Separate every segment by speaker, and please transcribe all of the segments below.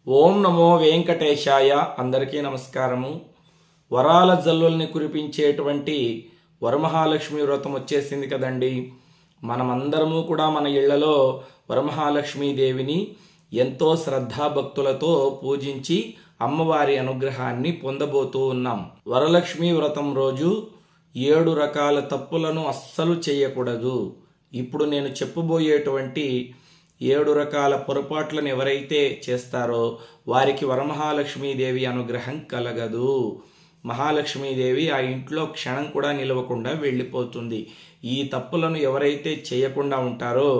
Speaker 1: ఓం నమో వెంకటేశాయ. అందరికీ నమస్కారము. వరాల జల్లుల్ని కురిపించేటువంటి వరమహాలక్ష్మి వ్రతం వచ్చేసింది కదండి. మనమందరము కూడా మన ఇళ్లలో వరమహాలక్ష్మీదేవిని ఎంతో శ్రద్ధాభక్తులతో పూజించి అమ్మవారి అనుగ్రహాన్ని పొందబోతూ ఉన్నాం. వరలక్ష్మి వ్రతం రోజు 7 రకాల తప్పులను అస్సలు చేయకూడదు. ఇప్పుడు నేను చెప్పబోయేటువంటి 7 రకాల పొరపాట్లను ఎవరైతే చేస్తారో వారికి వరమహాలక్ష్మీదేవి అనుగ్రహం కలగదు. మహాలక్ష్మీదేవి ఆ ఇంట్లో క్షణం కూడా నిలవకుండా వెళ్ళిపోతుంది. ఈ తప్పులను ఎవరైతే చేయకుండా ఉంటారో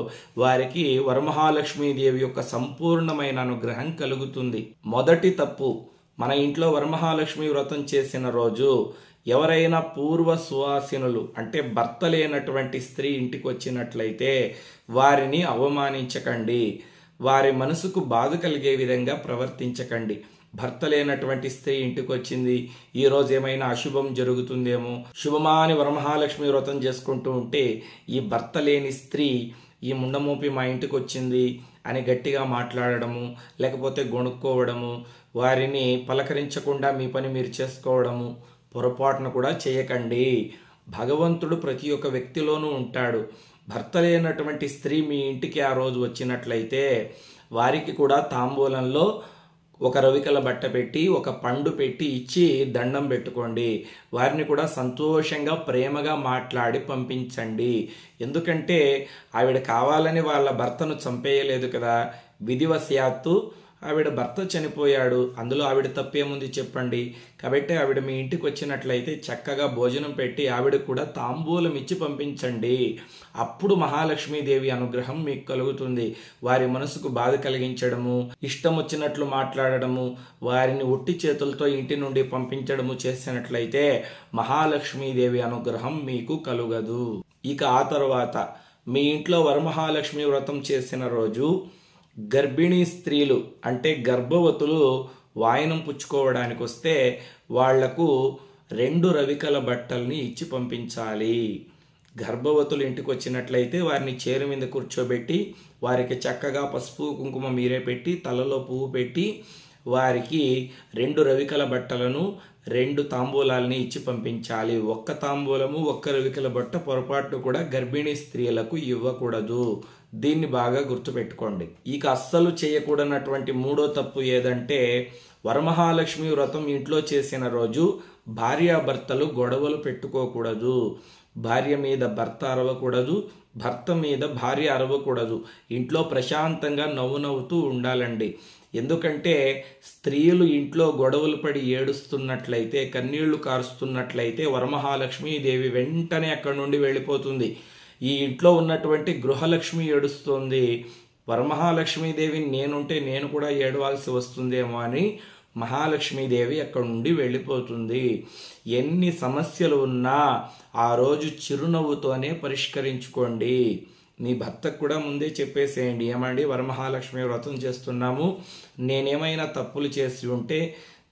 Speaker 1: వారికి వరమహాలక్ష్మీదేవి యొక్క సంపూర్ణమైన అనుగ్రహం కలుగుతుంది. మొదటి తప్పు, మన ఇంట్లో వరమహాలక్ష్మి వ్రతం చేసిన రోజు ఎవరైనా పూర్వ సువాసినులు అంటే భర్త లేనటువంటి స్త్రీ ఇంటికి వచ్చినట్లయితే వారిని అవమానించకండి. వారి మనసుకు బాధ కలిగే విధంగా ప్రవర్తించకండి. భర్త లేనటువంటి స్త్రీ ఇంటికి వచ్చింది, ఈరోజు ఏమైనా అశుభం జరుగుతుందేమో, శుభమా అని వరమహాలక్ష్మి వ్రతం చేసుకుంటూ ఉంటే ఈ భర్త లేని స్త్రీ ఈ ముండమోపి మా ఇంటికి వచ్చింది అని గట్టిగా మాట్లాడడము, లేకపోతే గొణుక్కోవడము, వారిని పలకరించకుండా మీ పని మీరు చేసుకోవడము పొరపాటును కూడా చేయకండి. భగవంతుడు ప్రతి ఒక్క వ్యక్తిలోనూ ఉంటాడు. భర్త లేనటువంటి స్త్రీ మీ ఇంటికి ఆ రోజు వచ్చినట్లయితే వారికి కూడా తాంబూలంలో ఒక రవికల బట్ట పెట్టి ఒక పండు పెట్టి ఇచ్చి దండం పెట్టుకోండి. వారిని కూడా సంతోషంగా ప్రేమగా మాట్లాడి పంపించండి. ఎందుకంటే ఆవిడ కావాలని వాళ్ళ భర్తను చంపేయలేదు కదా. విధివశాత్తు ఆవిడ భర్త చనిపోయాడు, అందులో ఆవిడ తప్పేముంది చెప్పండి. కాబట్టి ఆవిడ మీ ఇంటికి వచ్చినట్లయితే చక్కగా భోజనం పెట్టి ఆవిడ కూడా తాంబూలం ఇచ్చి పంపించండి. అప్పుడు మహాలక్ష్మీదేవి అనుగ్రహం మీకు కలుగుతుంది. వారి మనసుకు బాధ కలిగించడము, ఇష్టం వచ్చినట్లు మాట్లాడడము, వారిని ఒట్టి చేతులతో ఇంటి నుండి పంపించడము చేసినట్లయితే మహాలక్ష్మీదేవి అనుగ్రహం మీకు కలుగదు. ఇక ఆ తర్వాత మీ ఇంట్లో వరమహాలక్ష్మి వ్రతం చేసిన రోజు గర్భిణీ స్త్రీలు అంటే గర్భవతులు వాయనం పుచ్చుకోవడానికి వస్తే వాళ్లకు 2 రవికల బట్టల్ని ఇచ్చి పంపించాలి. గర్భవతులు ఇంటికి వచ్చినట్లయితే వారిని చైర్ మీద కూర్చోబెట్టి వారికి చక్కగా పసుపు కుంకుమ మీరే పెట్టి తలలో పువ్వు పెట్టి వారికి 2 రవికల బట్టలను 2 తాంబూలాలని ఇచ్చి పంపించాలి. 1 తాంబూలము 1 రవికల బట్ట పొరపాటు కూడా గర్భిణీ స్త్రీలకు ఇవ్వకూడదు. దీన్ని బాగా గుర్తుపెట్టుకోండి. ఇక అస్సలు చేయకూడనటువంటి 3వ తప్పు ఏదంటే వరమహాలక్ష్మి వ్రతం ఇంట్లో చేసిన రోజు భార్యాభర్తలు గొడవలు పెట్టుకోకూడదు. భార్య మీద భర్త అరవకూడదు, భర్త మీద భార్య అరవకూడదు. ఇంట్లో ప్రశాంతంగా నవ్వుతూ ఉండాలండి. ఎందుకంటే స్త్రీలు ఇంట్లో గొడవలు పడి ఏడుస్తున్నట్లయితే, కన్నీళ్లు కారుస్తున్నట్లయితే వరమహాలక్ష్మీదేవి వెంటనే అక్కడి నుండి వెళ్ళిపోతుంది. ఈ ఇంట్లో ఉన్నటువంటి గృహలక్ష్మి ఏడుస్తుంది, వరమహాలక్ష్మీదేవి నేనుంటే నేను కూడా ఏడవాల్సి వస్తుందేమో అని మహాలక్ష్మీదేవి అక్కడి నుండి వెళ్ళిపోతుంది. ఎన్ని సమస్యలు ఉన్నా ఆ రోజు చిరునవ్వుతోనే పరిష్కరించుకోండి. మీ భర్తకు కూడా ముందే చెప్పేసేయండి, ఏమండి వరమహాలక్ష్మి వ్రతం చేస్తున్నాము, నేనేమైనా తప్పులు చేసి ఉంటే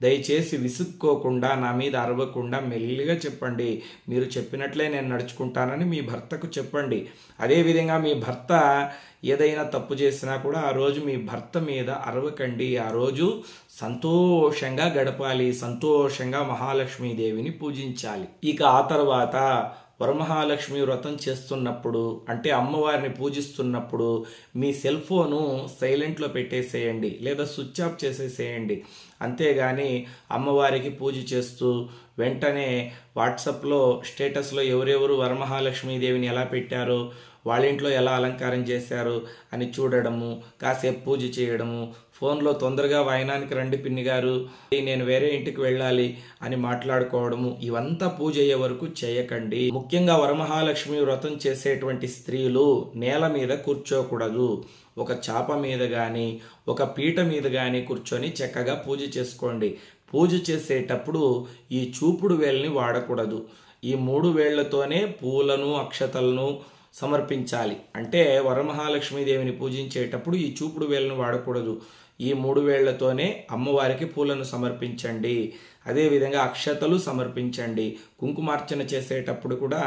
Speaker 1: దయచేసి విసుక్కోకుండా నా మీద అరవకుండా మెల్లిగా చెప్పండి. మీరు చెప్పినట్లే నేను నడుచుకుంటానని మీ భర్తకు చెప్పండి. అదేవిధంగా మీ భర్త ఏదైనా తప్పు చేసినా కూడా ఆ రోజు మీ భర్త మీద అరవకండి. ఆ రోజు సంతోషంగా గడపాలి, సంతోషంగా మహాలక్ష్మీదేవిని పూజించాలి. ఇక ఆ తర్వాత వరమహాలక్ష్మి వ్రతం చేస్తున్నప్పుడు అంటే అమ్మవారిని పూజిస్తున్నప్పుడు మీ సెల్ ఫోను సైలెంట్లో పెట్టేసేయండి లేదా స్విచ్ ఆఫ్ చేసేసేయండి. అంతేగాని అమ్మవారికి పూజ చేస్తూ వెంటనే వాట్సాప్లో స్టేటస్లో ఎవరెవరు వరమహాలక్ష్మీదేవిని ఎలా పెట్టారో, వాళ్ళ ఇంట్లో ఎలా అలంకారం చేశారు అని చూడడము, కాసేపు పూజ చేయడము, ఫోన్లో తొందరగా వాయనానికి రండి పిన్ని గారు, నేను వేరే ఇంటికి వెళ్ళాలి అని మాట్లాడుకోవడము, ఇవంతా పూజ అయ్యే వరకు చేయకండి. ముఖ్యంగా వరమహాలక్ష్మి వ్రతం చేసేటువంటి స్త్రీలు నేల మీద కూర్చోకూడదు. ఒక చాప మీద కానీ ఒక పీట మీద కానీ కూర్చొని చక్కగా పూజ చేసుకోండి. పూజ చేసేటప్పుడు ఈ చూపుడు వేళ్ళని వాడకూడదు. ఈ 3 వేళ్లతోనే పూలను అక్షతలను సమర్పించాలి. అంటే వరమహాలక్ష్మీదేవిని పూజించేటప్పుడు ఈ చూపుడు వేళ్ళను వాడకూడదు. ఈ 3 వేళ్లతోనే అమ్మవారికి పూలను సమర్పించండి. అదేవిధంగా అక్షతలు సమర్పించండి. కుంకుమార్చన చేసేటప్పుడు కూడా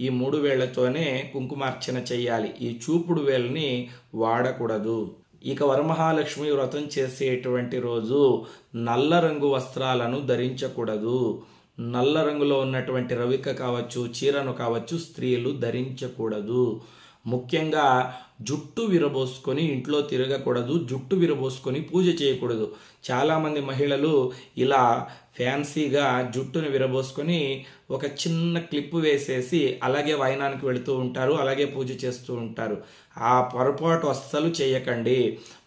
Speaker 1: ఈ 3 వేళ్లతోనే కుంకుమార్చన చేయాలి. ఈ చూపుడు వేళ్ళని వాడకూడదు. ఇక వరమహాలక్ష్మి వ్రతం చేసేటువంటి రోజు నల్ల రంగు వస్త్రాలను ధరించకూడదు. నల్ల రంగులో ఉన్నటువంటి రవిక కావచ్చు, చీరను కావచ్చు స్త్రీలు ధరించకూడదు. ముఖ్యంగా జుట్టు విరబోసుకొని ఇంట్లో తిరగకూడదు, జుట్టు విరబోసుకొని పూజ చేయకూడదు. చాలామంది మహిళలు ఇలా ఫ్యాన్సీగా జుట్టును విరబోసుకొని ఒక చిన్న క్లిప్ వేసేసి అలాగే వాయనానికి వెళుతూ ఉంటారు, అలాగే పూజ చేస్తూ ఉంటారు. ఆ పొరపాటు అస్సలు చేయకండి.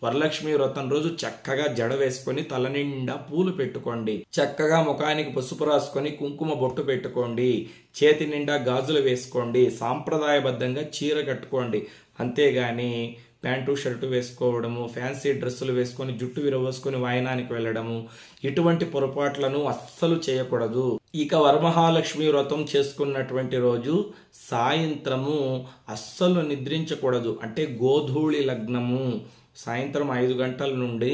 Speaker 1: వరలక్ష్మి వ్రతం రోజు చక్కగా జడ వేసుకొని తల నిండా పూలు పెట్టుకోండి, చక్కగా ముఖానికి పసుపు రాసుకొని కుంకుమ బొట్టు పెట్టుకోండి, చేతి నిండా గాజులు వేసుకోండి, సాంప్రదాయబద్ధంగా చీర కట్టుకోండి. అంతేగాని ప్యాంటు షర్టు వేసుకోవడము, ఫ్యాన్సీ డ్రెస్సులు వేసుకొని జుట్టు విరవోసుకొని వాయనానికి వెళ్ళడము, ఇటువంటి పొరపాట్లను అస్సలు చేయకూడదు. ఇక వరమహాలక్ష్మి వ్రతం చేసుకున్నటువంటి రోజు సాయంత్రము అస్సలు నిద్రించకూడదు. అంటే గోధూళి లగ్నము, సాయంత్రం 5 గంటల నుండి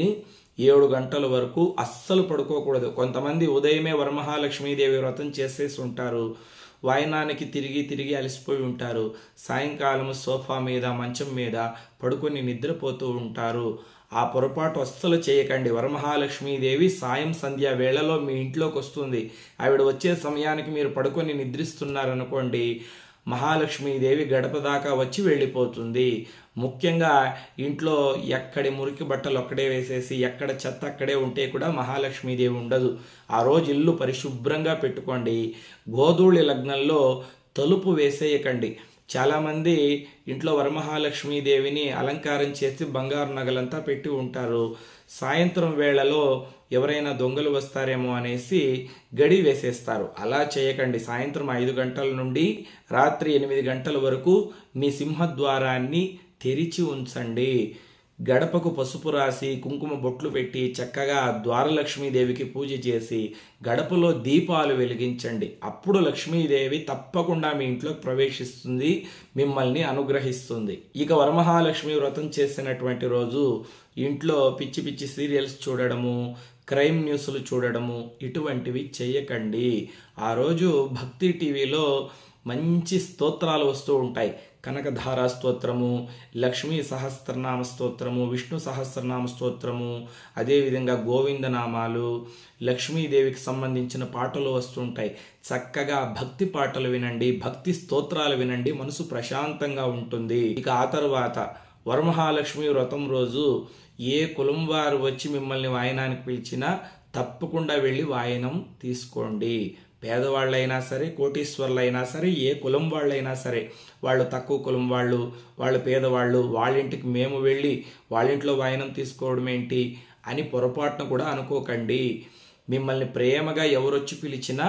Speaker 1: 7 గంటల వరకు అస్సలు పడుకోకూడదు. కొంతమంది ఉదయమే వరమహాలక్ష్మీదేవి వ్రతం చేసేసి ఉంటారు, వాయనానికి తిరిగి అలసిపోయి ఉంటారు, సాయంకాలం సోఫా మీద మంచం మీద పడుకొని నిద్రపోతూ ఉంటారు. ఆ పొరపాటు అస్సలు చేయకండి. వరమహాలక్ష్మీదేవి సాయం సంధ్యా వేళలో మీ ఇంట్లోకి వస్తుంది. ఆవిడ వచ్చే సమయానికి మీరు పడుకొని నిద్రిస్తున్నారనుకోండి, మహాలక్ష్మీదేవి గడప దాకా వచ్చి వెళ్ళిపోతుంది. ముఖ్యంగా ఇంట్లో ఎక్కడి మురికి బట్టలు అక్కడే వేసేసి ఎక్కడ చెత్త అక్కడే ఉంటే కూడా మహాలక్ష్మీదేవి ఉండదు. ఆ రోజు ఇల్లు పరిశుభ్రంగా పెట్టుకోండి. గోధూళి లగ్నంలో తలుపు వేసేయకండి. చాలామంది ఇంట్లో వరమహాలక్ష్మీదేవిని అలంకారం చేసి బంగారు నగలంతా పెట్టి ఉంటారు. సాయంత్రం వేళలో ఎవరైనా దొంగలు వస్తారేమో అనేసి గడి వేసేస్తారు. అలా చేయకండి. సాయంత్రం 5 గంటల నుండి రాత్రి 8 గంటల వరకు మీ సింహద్వారాన్ని తెరిచి ఉంచండి. గడపకు పసుపు రాసి కుంకుమ బొట్లు పెట్టి చక్కగా ద్వారలక్ష్మీదేవికి పూజ చేసి గడపలో దీపాలు వెలిగించండి. అప్పుడు లక్ష్మీదేవి తప్పకుండా మీ ఇంట్లోకి ప్రవేశిస్తుంది, మిమ్మల్ని అనుగ్రహిస్తుంది. ఇక వరమహాలక్ష్మి వ్రతం చేసినటువంటి రోజు ఇంట్లో పిచ్చి పిచ్చి సీరియల్స్ చూడడము, క్రైమ్ న్యూస్లు చూడడము ఇటువంటివి చేయకండి. ఆ రోజు భక్తి టీవీలో మంచి స్తోత్రాలు వస్తూ ఉంటాయి. కనకధార స్తోత్రము, లక్ష్మీ సహస్రనామ స్తోత్రము, విష్ణు సహస్రనామ స్తోత్రము, అదేవిధంగా గోవిందనామాలు, లక్ష్మీదేవికి సంబంధించిన పాటలు వస్తుంటాయి. చక్కగా భక్తి పాటలు వినండి, భక్తి స్తోత్రాలు వినండి, మనసు ప్రశాంతంగా ఉంటుంది. ఇక ఆ తర్వాత వరమహాలక్ష్మి వ్రతం రోజు ఏ కులం వారు వచ్చి మిమ్మల్ని వాయనానికి పిలిచినా తప్పకుండా వెళ్ళి వాయనం తీసుకోండి. పేదవాళ్ళైనా సరే, కోటీశ్వర్లైనా సరే, ఏ కులం వాళ్ళైనా సరే, వాళ్ళు తక్కువ కులం వాళ్ళు పేదవాళ్ళు, వాళ్ళింటికి మేము వెళ్ళి వాళ్ళింట్లో వాయనం తీసుకోవడం ఏంటి అని పొరపాటున కూడా అనుకోకండి. మిమ్మల్ని ప్రేమగా ఎవరొచ్చి పిలిచినా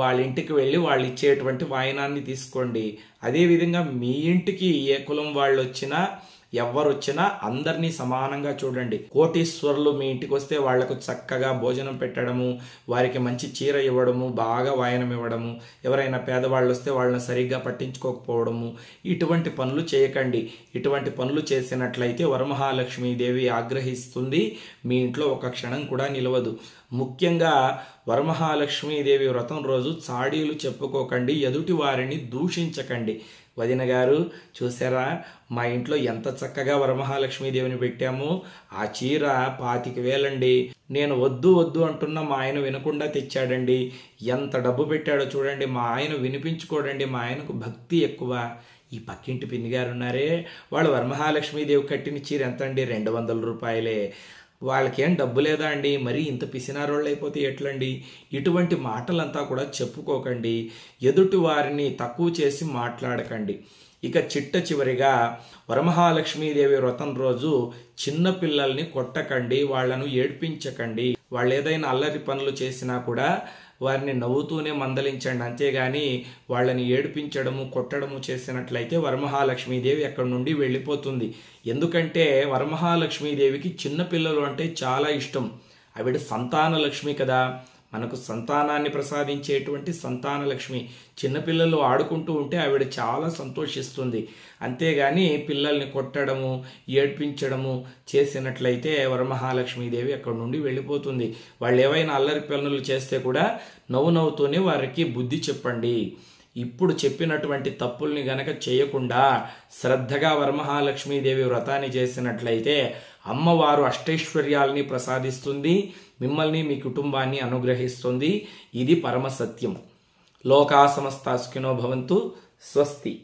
Speaker 1: వాళ్ళ ఇంటికి వెళ్ళి వాళ్ళు ఇచ్చేటువంటి వాయనాన్ని తీసుకోండి. అదేవిధంగా మీ ఇంటికి ఏ కులం వాళ్ళు వచ్చినా ఎవరొచ్చినా అందరినీ సమానంగా చూడండి. కోటీశ్వరులు మీ ఇంటికి వస్తే వాళ్లకు చక్కగా భోజనం పెట్టడము, వారికి మంచి చీర ఇవ్వడము, బాగా వాయనం ఇవ్వడము, ఎవరైనా పేదవాళ్ళు వస్తే వాళ్ళని సరిగ్గా పట్టించుకోకపోవడము, ఇటువంటి పనులు చేయకండి. ఇటువంటి పనులు చేసినట్లయితే వరమహాలక్ష్మీదేవి ఆగ్రహిస్తుంది, మీ ఇంట్లో ఒక క్షణం కూడా నిలవదు. ముఖ్యంగా వరమహాలక్ష్మీదేవి వ్రతం రోజు చాడీలు చెప్పుకోకండి, ఎదుటి వారిని దూషించకండి. వదిన గారు చూసారా, మా ఇంట్లో ఎంత చక్కగా వరమహాలక్ష్మీదేవిని పెట్టాము, ఆ చీర 25,000 నేను వద్దు వద్దు అంటున్నా మా ఆయన వినకుండా తెచ్చాడండి, ఎంత డబ్బు పెట్టాడో చూడండి, మా ఆయన వినిపించుకోడండి, మా ఆయనకు భక్తి ఎక్కువ. ఈ పక్కింటి పిన్ని గారు ఉన్నారే, వాళ్ళు వరమహాలక్ష్మీదేవి కట్టిన చీర ఎంత అండి, 200 రూపాయలే, వాళ్ళకేం డబ్బు లేదా అండి, మరి ఇంత పిసినారోళ్ళు అయిపోతే ఎట్లండి? ఇటువంటి మాటలంతా కూడా చెప్పుకోకండి, ఎదుటి వారిని తక్కువ చేసి మాట్లాడకండి. ఇక చివరిగా వరమహాలక్ష్మీదేవి వ్రతం రోజు చిన్న పిల్లల్ని కొట్టకండి, వాళ్లను ఏడ్పించకండి. వాళ్ళు ఏదైనా అల్లరి పనులు చేసినా కూడా వారిని నవ్వుతూనే మందలించండి. అంతేగాని వాళ్ళని ఏడిపించడము, కొట్టడము చేసినట్లయితే వరమహాలక్ష్మీదేవి అక్కడి నుండి వెళ్ళిపోతుంది. ఎందుకంటే వరమహాలక్ష్మీదేవికి చిన్నపిల్లలు అంటే చాలా ఇష్టం. ఆవిడ సంతాన లక్ష్మి కదా, మనకు సంతానాన్ని ప్రసాదించేటువంటి సంతాన లక్ష్మి. చిన్నపిల్లలు ఆడుకుంటూ ఉంటే ఆవిడ చాలా సంతోషిస్తుంది. అంతేగాని పిల్లల్ని కొట్టడము, ఏడ్పించడము చేసినట్లయితే వరమహాలక్ష్మీదేవి అక్కడి నుండి వెళ్ళిపోతుంది. వాళ్ళు ఏవైనా అల్లరి పనులు చేస్తే కూడా నవ్వుతూనే వారికి బుద్ధి చెప్పండి. ఇప్పుడు చెప్పినటువంటి తప్పుల్ని గనక చేయకుండా శ్రద్ధగా వరమహాలక్ష్మీదేవి వ్రతాన్ని చేసినట్లయితే అమ్మవారు అష్టైశ్వర్యాలని ప్రసాదిస్తుంది, మిమ్మల్ని మీ కుటుంబాన్ని అనుగ్రహిస్తుంది. ఇది పరమ సత్యం. లోకా సమస్తా సుఖినో భవంతు. స్వస్తి.